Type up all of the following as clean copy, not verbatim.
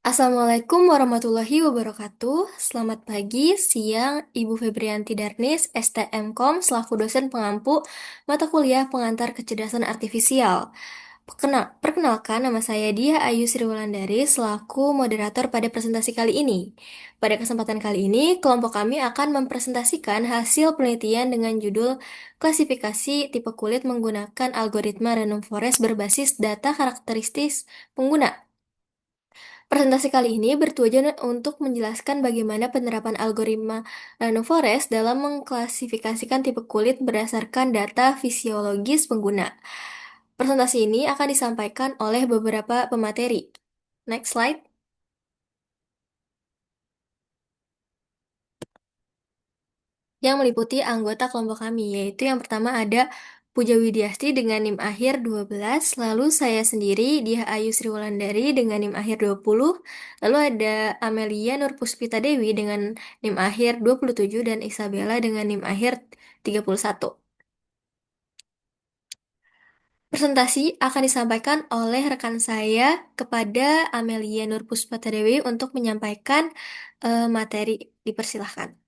Assalamualaikum warahmatullahi wabarakatuh. Selamat pagi, siang, Ibu Febrianti Darnis, STMKOM, selaku dosen pengampu mata kuliah pengantar kecerdasan artifisial. Perkenalkan, nama saya Dia Ayu Sriwulandari selaku moderator pada presentasi kali ini. Pada kesempatan kali ini, kelompok kami akan mempresentasikan hasil penelitian dengan judul klasifikasi tipe kulit menggunakan algoritma random forest berbasis data karakteristik pengguna. Presentasi kali ini bertujuan untuk menjelaskan bagaimana penerapan algoritma Random Forest dalam mengklasifikasikan tipe kulit berdasarkan data fisiologis pengguna. Presentasi ini akan disampaikan oleh beberapa pemateri. Next slide. Yang meliputi anggota kelompok kami, yaitu yang pertama ada Puja Widiasti dengan NIM akhir 12, lalu saya sendiri, Diah Ayu Sriwulandari dengan NIM akhir 20, lalu ada Amelia Nurpuspita Dewi dengan NIM akhir 27, dan Isabella dengan NIM akhir 31. Presentasi akan disampaikan oleh rekan saya kepada Amelia Nurpuspita Dewi untuk menyampaikan materi. Dipersilahkan.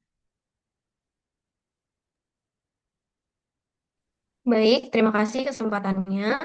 Baik, terima kasih kesempatannya.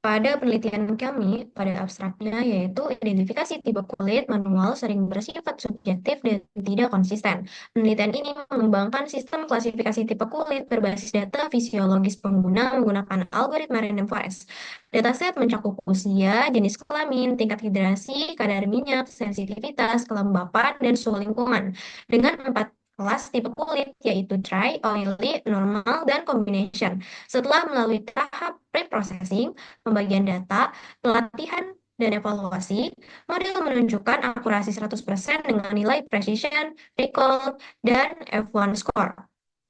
Pada penelitian kami, pada abstraknya yaitu identifikasi tipe kulit manual sering bersifat subjektif dan tidak konsisten. Penelitian ini mengembangkan sistem klasifikasi tipe kulit berbasis data fisiologis pengguna menggunakan algoritma random forest. Dataset mencakup usia, jenis kelamin, tingkat hidrasi, kadar minyak, sensitivitas, kelembapan, dan suhu lingkungan. Dengan 4 kelas tipe kulit, yaitu dry, oily, normal, dan combination. Setelah melalui tahap pre-processing, pembagian data, pelatihan, dan evaluasi, model menunjukkan akurasi 100% dengan nilai precision, recall, dan F1 score.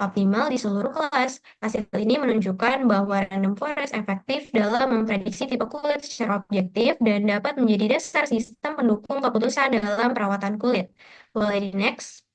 Optimal di seluruh kelas. Hasil ini menunjukkan bahwa random forest efektif dalam memprediksi tipe kulit secara objektif dan dapat menjadi dasar sistem pendukung keputusan dalam perawatan kulit. Boleh di next?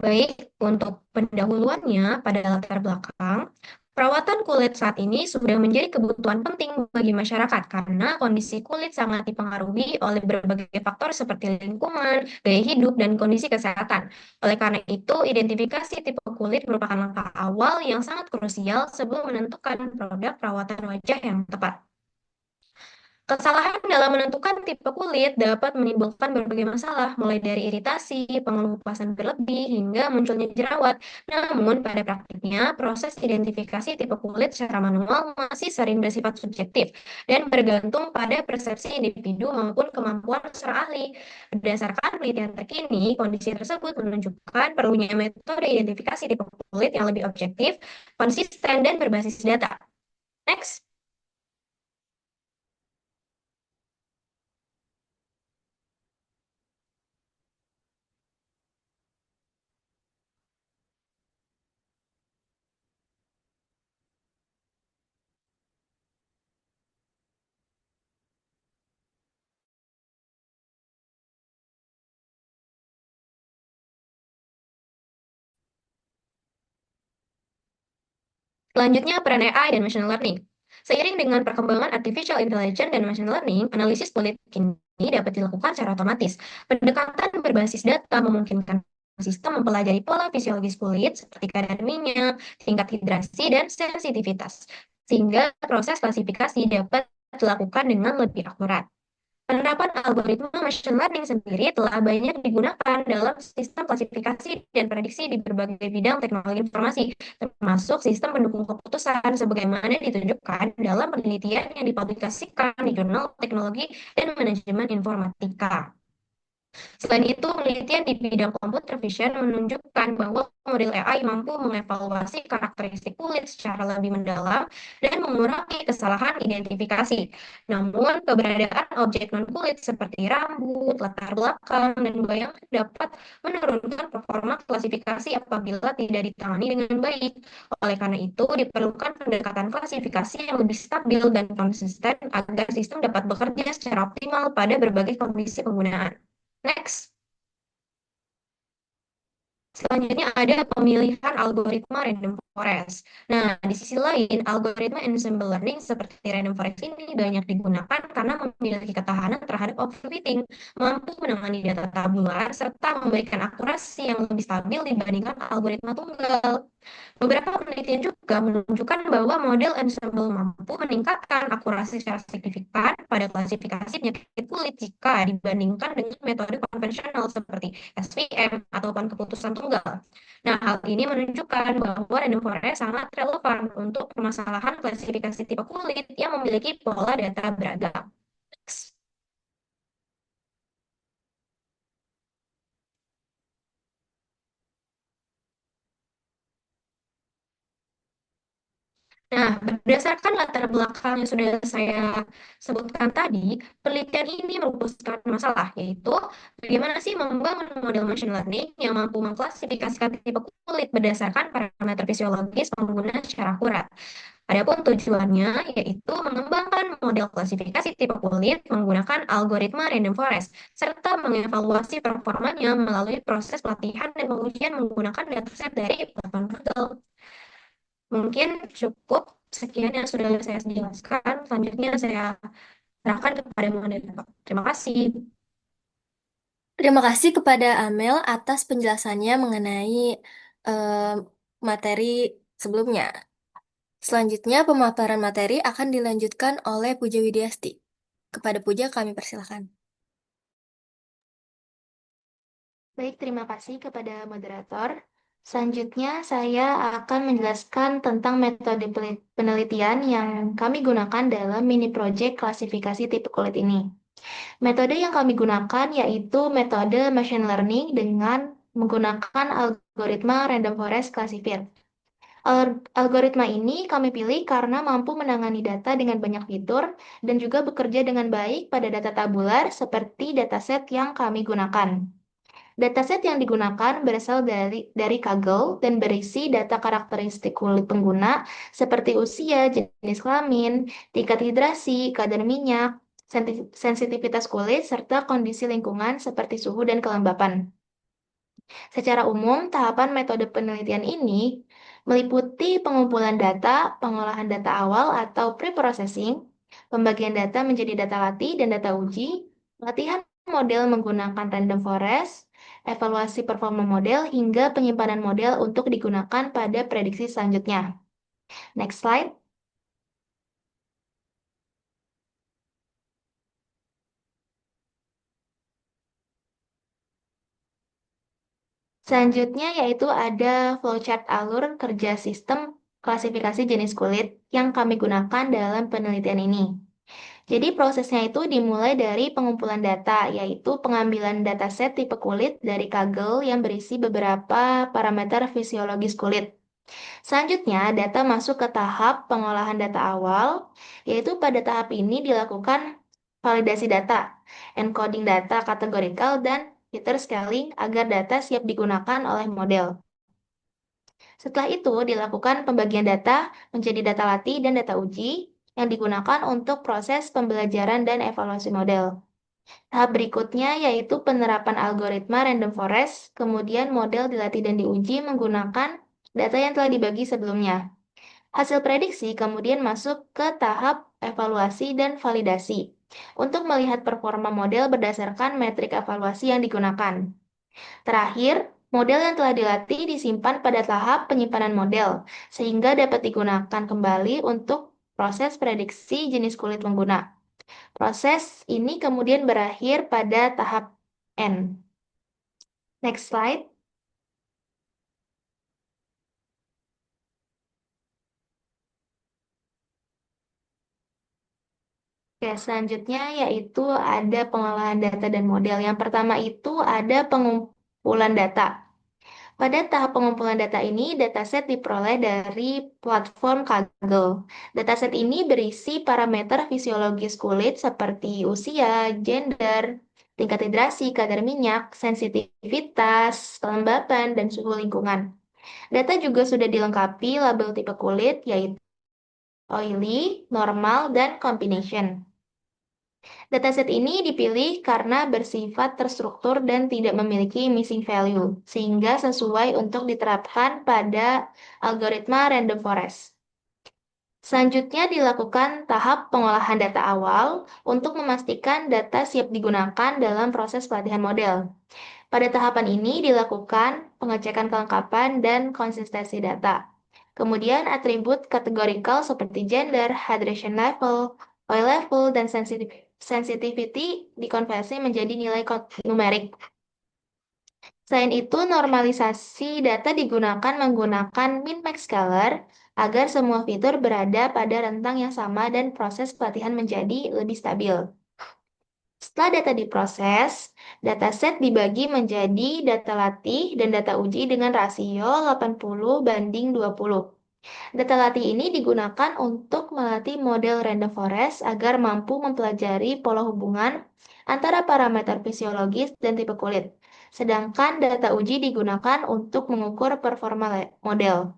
Baik, untuk pendahuluannya pada latar belakang, perawatan kulit saat ini sudah menjadi kebutuhan penting bagi masyarakat karena kondisi kulit sangat dipengaruhi oleh berbagai faktor seperti lingkungan, gaya hidup, dan kondisi kesehatan. Oleh karena itu, identifikasi tipe kulit merupakan langkah awal yang sangat krusial sebelum menentukan produk perawatan wajah yang tepat. Kesalahan dalam menentukan tipe kulit dapat menimbulkan berbagai masalah, mulai dari iritasi, pengelupasan berlebih, hingga munculnya jerawat. Namun, pada praktiknya, proses identifikasi tipe kulit secara manual masih sering bersifat subjektif dan bergantung pada persepsi individu maupun kemampuan seorang ahli. Berdasarkan penelitian terkini, kondisi tersebut menunjukkan perlunya metode identifikasi tipe kulit yang lebih objektif, konsisten, dan berbasis data. Next. Selanjutnya, peran AI dan machine learning. Seiring dengan perkembangan artificial intelligence dan machine learning, analisis kulit kini dapat dilakukan secara otomatis. Pendekatan berbasis data memungkinkan sistem mempelajari pola fisiologis kulit seperti kadar minyak, tingkat hidrasi, dan sensitivitas, sehingga proses klasifikasi dapat dilakukan dengan lebih akurat. Penerapan algoritma machine learning sendiri telah banyak digunakan dalam sistem klasifikasi dan prediksi di berbagai bidang teknologi informasi, termasuk sistem pendukung keputusan sebagaimana ditunjukkan dalam penelitian yang dipublikasikan di Jurnal Teknologi dan Manajemen Informatika. Selain itu, penelitian di bidang computer vision menunjukkan bahwa model AI mampu mengevaluasi karakteristik kulit secara lebih mendalam dan mengurangi kesalahan identifikasi. Namun, keberadaan objek non-kulit seperti rambut, latar belakang, dan bayangan dapat menurunkan performa klasifikasi apabila tidak ditangani dengan baik. Oleh karena itu, diperlukan pendekatan klasifikasi yang lebih stabil dan konsisten agar sistem dapat bekerja secara optimal pada berbagai kondisi penggunaan. Next. Selanjutnya ada pemilihan algoritma random forest. Nah, di sisi lain, algoritma ensemble learning seperti random forest ini banyak digunakan karena memiliki ketahanan terhadap overfitting, mampu menangani data tabular, serta memberikan akurasi yang lebih stabil dibandingkan algoritma tunggal. Beberapa penelitian juga menunjukkan bahwa model ensemble mampu meningkatkan akurasi secara signifikan pada klasifikasi penyakit kulit jika dibandingkan dengan metode konvensional seperti SVM ataupun keputusan tunggal. Nah, hal ini menunjukkan bahwa random forest sangat relevan untuk permasalahan klasifikasi tipe kulit yang memiliki pola data beragam. Nah, berdasarkan latar belakang yang sudah saya sebutkan tadi, penelitian ini merumuskan masalah, yaitu bagaimana sih membangun model machine learning yang mampu mengklasifikasikan tipe kulit berdasarkan parameter fisiologis pengguna secara akurat. Adapun tujuannya yaitu mengembangkan model klasifikasi tipe kulit menggunakan algoritma random forest, serta mengevaluasi performanya melalui proses pelatihan dan pengujian menggunakan dataset dari platform Google. Mungkin cukup sekian yang sudah saya jelaskan. Selanjutnya saya serahkan kepada moderator. Terima kasih. Terima kasih kepada Amel atas penjelasannya mengenai eh, materi sebelumnya. Selanjutnya, pemaparan materi akan dilanjutkan oleh Puja Widiasti. Kepada Puja, kami persilakan. Baik, terima kasih kepada moderator. Selanjutnya, saya akan menjelaskan tentang metode penelitian yang kami gunakan dalam mini project klasifikasi tipe kulit ini. Metode yang kami gunakan yaitu metode machine learning dengan menggunakan algoritma random forest classifier. Algoritma ini kami pilih karena mampu menangani data dengan banyak fitur dan juga bekerja dengan baik pada data tabular seperti dataset yang kami gunakan. Dataset yang digunakan berasal dari Kaggle dan berisi data karakteristik kulit pengguna seperti usia, jenis kelamin, tingkat hidrasi, kadar minyak, sensitivitas kulit, serta kondisi lingkungan seperti suhu dan kelembapan. Secara umum, tahapan metode penelitian ini meliputi pengumpulan data, pengolahan data awal atau pre-processing, pembagian data menjadi data latih dan data uji, pelatihan model menggunakan random forest, evaluasi performa model, hingga penyimpanan model untuk digunakan pada prediksi selanjutnya. Next slide. Selanjutnya yaitu ada flowchart alur kerja sistem klasifikasi jenis kulit yang kami gunakan dalam penelitian ini. Jadi prosesnya itu dimulai dari pengumpulan data, yaitu pengambilan dataset tipe kulit dari Kaggle yang berisi beberapa parameter fisiologis kulit. Selanjutnya, data masuk ke tahap pengolahan data awal, yaitu pada tahap ini dilakukan validasi data, encoding data kategorikal, dan filter scaling agar data siap digunakan oleh model. Setelah itu, dilakukan pembagian data menjadi data latih dan data uji yang digunakan untuk proses pembelajaran dan evaluasi model. Tahap berikutnya yaitu penerapan algoritma random forest, kemudian model dilatih dan diuji menggunakan data yang telah dibagi sebelumnya. Hasil prediksi kemudian masuk ke tahap evaluasi dan validasi untuk melihat performa model berdasarkan metrik evaluasi yang digunakan. Terakhir, model yang telah dilatih disimpan pada tahap penyimpanan model, sehingga dapat digunakan kembali untuk proses prediksi jenis kulit pengguna. Proses ini kemudian berakhir pada tahap N. Next slide. Oke, selanjutnya yaitu ada pengolahan data dan model. Yang pertama itu ada pengumpulan data. Pada tahap pengumpulan data ini, dataset diperoleh dari platform Kaggle. Dataset ini berisi parameter fisiologis kulit seperti usia, gender, tingkat hidrasi, kadar minyak, sensitivitas, kelembapan, dan suhu lingkungan. Data juga sudah dilengkapi label tipe kulit, yaitu oily, normal, dan combination. Dataset ini dipilih karena bersifat terstruktur dan tidak memiliki missing value, sehingga sesuai untuk diterapkan pada algoritma random forest. Selanjutnya dilakukan tahap pengolahan data awal untuk memastikan data siap digunakan dalam proses pelatihan model. Pada tahapan ini dilakukan pengecekan kelengkapan dan konsistensi data. Kemudian atribut kategorikal seperti gender, hydration level, oil level, dan sensitivity dikonversi menjadi nilai numerik. Selain itu, normalisasi data digunakan menggunakan min-max scalar agar semua fitur berada pada rentang yang sama dan proses pelatihan menjadi lebih stabil. Setelah data diproses, dataset dibagi menjadi data latih dan data uji dengan rasio 80:20. Data latih ini digunakan untuk melatih model random forest agar mampu mempelajari pola hubungan antara parameter fisiologis dan tipe kulit. Sedangkan data uji digunakan untuk mengukur performa model.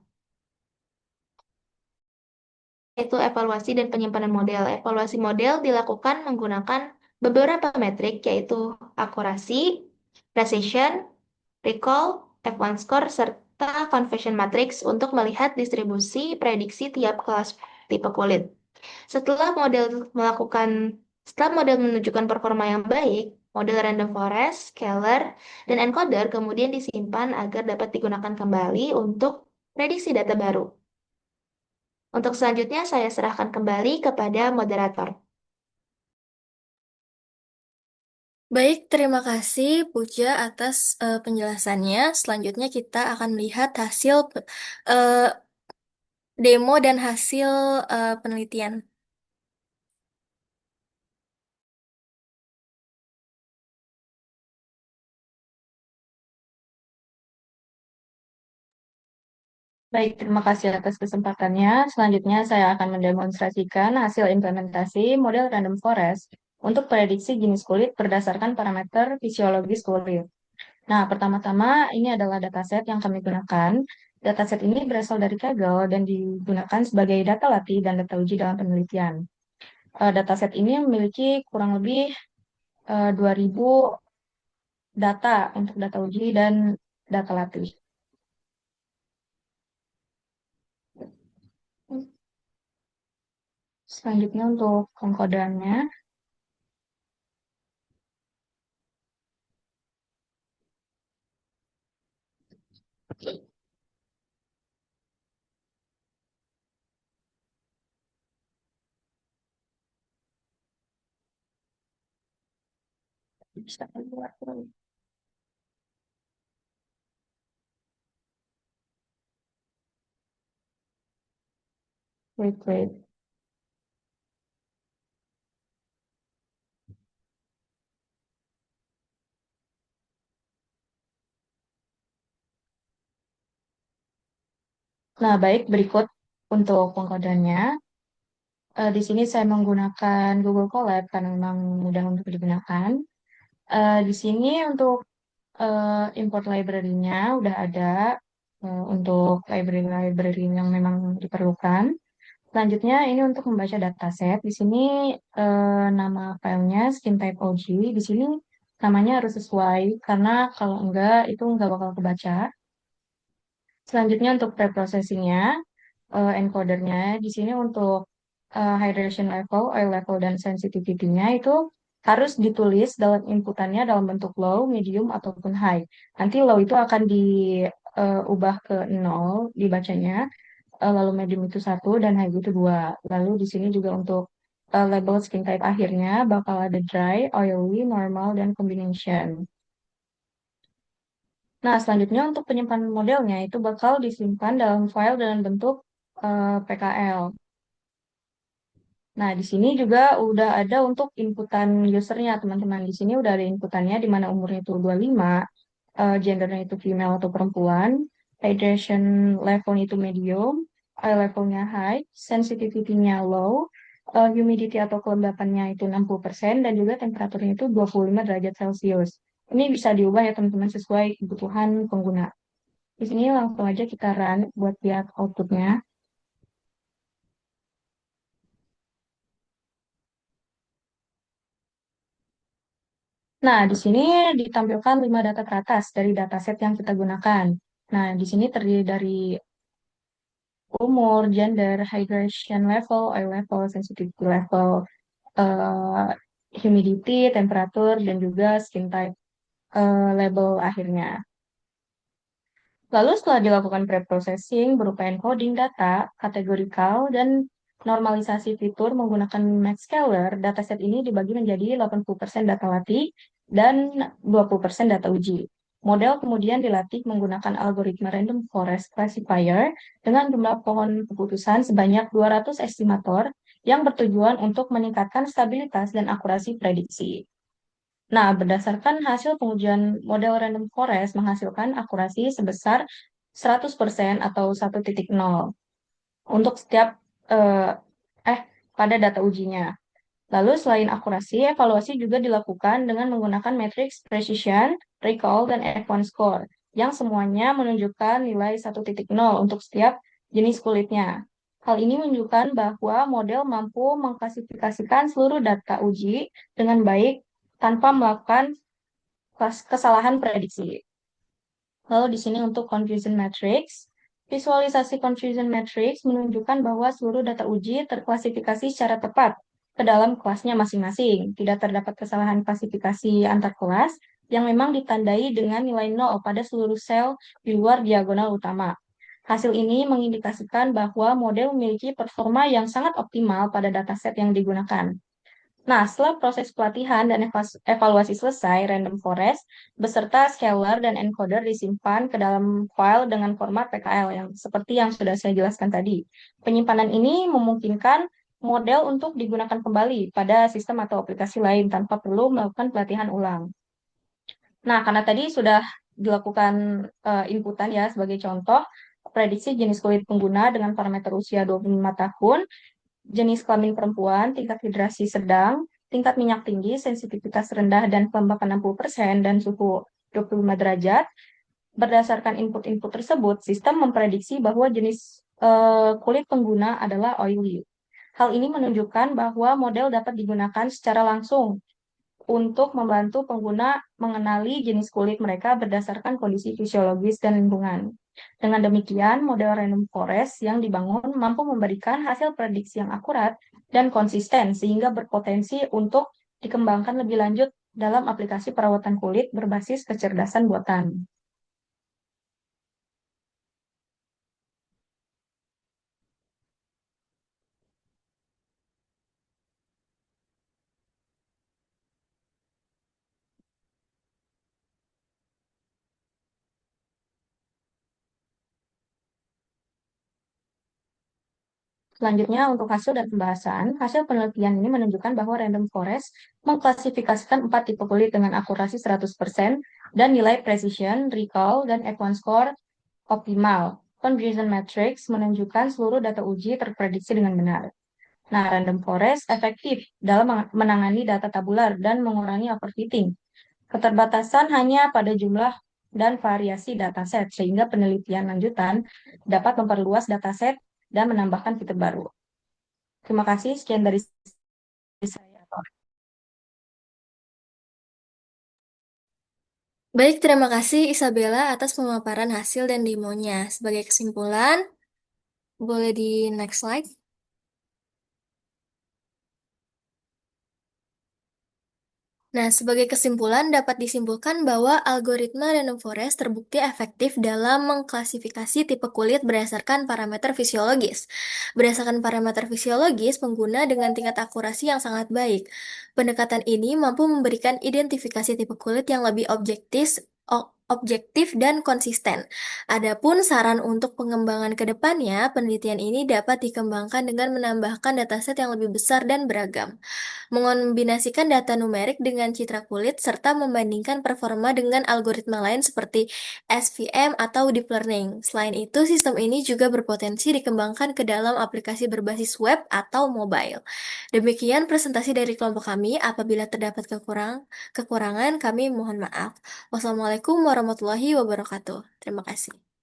Yaitu evaluasi dan penyimpanan model. Evaluasi model dilakukan menggunakan beberapa metrik yaitu akurasi, precision, recall, F1 score, serta conversion matrix untuk melihat distribusi prediksi tiap kelas tipe kulit. Setelah model melakukan Setelah model menunjukkan performa yang baik, model random forest, scalar, dan encoder kemudian disimpan agar dapat digunakan kembali untuk prediksi data baru. Untuk selanjutnya, saya serahkan kembali kepada moderator. Baik, terima kasih Puja atas penjelasannya. Selanjutnya kita akan melihat hasil eh, demo dan hasil penelitian. Baik, terima kasih atas kesempatannya. Selanjutnya saya akan mendemonstrasikan hasil implementasi model random forest untuk prediksi jenis kulit berdasarkan parameter fisiologis kulit. Nah, pertama-tama ini adalah dataset yang kami gunakan. Dataset ini berasal dari Kaggle dan digunakan sebagai data latih dan data uji dalam penelitian. Dataset ini memiliki kurang lebih 2.000 data untuk data uji dan data latih. Selanjutnya untuk pengkodeannya. Bisa keluar. Wait, wait. Nah, baik, berikut untuk pengkodeannya. Di sini saya menggunakan Google Colab karena memang mudah untuk digunakan. Di sini untuk import library-nya udah ada untuk library-library yang memang diperlukan. Selanjutnya ini untuk membaca dataset. Di sini nama filenya skin type OG. Di sini namanya harus sesuai karena kalau enggak itu enggak bakal kebaca. Selanjutnya untuk preprocessing-nya, encodernya di sini untuk hydration level, oil level, dan sensitivity-nya itu harus ditulis dalam inputannya dalam bentuk low, medium, ataupun high. Nanti low itu akan diubah ke 0 dibacanya, lalu medium itu 1 dan high itu 2. Lalu di sini juga untuk label skin type akhirnya bakal ada dry, oily, normal, dan combination. Nah, selanjutnya untuk penyimpanan modelnya itu bakal disimpan dalam file dalam bentuk PKL. Nah, di sini juga udah ada untuk inputan usernya, teman-teman. Di sini udah ada inputannya di mana umurnya itu 25, gendernya itu female atau perempuan, hydration levelnya itu medium, eye levelnya high, sensitivity-nya low, humidity atau kelembapannya itu 60%, dan juga temperaturnya itu 25 derajat Celcius. Ini bisa diubah ya teman-teman sesuai kebutuhan pengguna. Di sini langsung aja kita run buat lihat outputnya. Nah, di sini ditampilkan 5 data teratas dari dataset yang kita gunakan. Nah, di sini terdiri dari umur, gender, hydration level, oil level, sensitivity level, eh, humidity, temperatur, dan juga skin type label akhirnya. Lalu setelah dilakukan pre-processing berupa encoding data, kategorikal, dan normalisasi fitur menggunakan Maxscaler, dataset ini dibagi menjadi 80% data latih dan 20% data uji. Model kemudian dilatih menggunakan algoritma Random Forest Classifier dengan jumlah pohon keputusan sebanyak 200 estimator yang bertujuan untuk meningkatkan stabilitas dan akurasi prediksi. Nah, berdasarkan hasil pengujian model random forest menghasilkan akurasi sebesar 100% atau 1.0 untuk setiap eh, eh pada data ujinya. Lalu selain akurasi, evaluasi juga dilakukan dengan menggunakan matriks precision, recall, dan F1 score yang semuanya menunjukkan nilai 1.0 untuk setiap jenis kulitnya. Hal ini menunjukkan bahwa model mampu mengklasifikasikan seluruh data uji dengan baik tanpa melakukan kesalahan prediksi. Lalu di sini untuk confusion matrix, visualisasi confusion matrix menunjukkan bahwa seluruh data uji terklasifikasi secara tepat ke dalam kelasnya masing-masing. Tidak terdapat kesalahan klasifikasi antar kelas yang memang ditandai dengan nilai 0 pada seluruh sel di luar diagonal utama. Hasil ini mengindikasikan bahwa model memiliki performa yang sangat optimal pada dataset yang digunakan. Nah, setelah proses pelatihan dan evaluasi selesai, Random Forest beserta scaler dan encoder disimpan ke dalam file dengan format PKL yang seperti yang sudah saya jelaskan tadi. Penyimpanan ini memungkinkan model untuk digunakan kembali pada sistem atau aplikasi lain tanpa perlu melakukan pelatihan ulang. Nah, karena tadi sudah dilakukan inputan ya sebagai contoh, prediksi jenis kulit pengguna dengan parameter usia 25 tahun, jenis kelamin perempuan, tingkat hidrasi sedang, tingkat minyak tinggi, sensitivitas rendah dan kelembapan 60%, dan suhu 25 derajat. Berdasarkan input-input tersebut, sistem memprediksi bahwa jenis kulit pengguna adalah oily. Hal ini menunjukkan bahwa model dapat digunakan secara langsung untuk membantu pengguna mengenali jenis kulit mereka berdasarkan kondisi fisiologis dan lingkungan. Dengan demikian, model random forest yang dibangun mampu memberikan hasil prediksi yang akurat dan konsisten sehingga berpotensi untuk dikembangkan lebih lanjut dalam aplikasi perawatan kulit berbasis kecerdasan buatan. Selanjutnya, untuk hasil dan pembahasan, hasil penelitian ini menunjukkan bahwa Random Forest mengklasifikasikan 4 tipe kulit dengan akurasi 100% dan nilai precision, recall, dan F1 score optimal. Confusion matrix menunjukkan seluruh data uji terprediksi dengan benar. Nah, Random Forest efektif dalam menangani data tabular dan mengurangi overfitting. Keterbatasan hanya pada jumlah dan variasi dataset, sehingga penelitian lanjutan dapat memperluas dataset dan menambahkan fitur baru. Terima kasih, sekian dari saya. Baik, terima kasih Isabella atas pemaparan hasil dan demonya. Sebagai kesimpulan, boleh di next slide. Nah, sebagai kesimpulan dapat disimpulkan bahwa algoritma Random Forest terbukti efektif dalam mengklasifikasi tipe kulit berdasarkan parameter fisiologis. Berdasarkan parameter fisiologis, pengguna dengan tingkat akurasi yang sangat baik. Pendekatan ini mampu memberikan identifikasi tipe kulit yang lebih objektif, objektif, dan konsisten. Adapun saran untuk pengembangan ke depannya, penelitian ini dapat dikembangkan dengan menambahkan dataset yang lebih besar dan beragam, mengombinasikan data numerik dengan citra kulit, serta membandingkan performa dengan algoritma lain seperti SVM atau deep learning. Selain itu, sistem ini juga berpotensi dikembangkan ke dalam aplikasi berbasis web atau mobile. Demikian presentasi dari kelompok kami. Apabila terdapat kekurangan, kami mohon maaf. Wassalamualaikum warahmatullahi wabarakatuh. Terima kasih.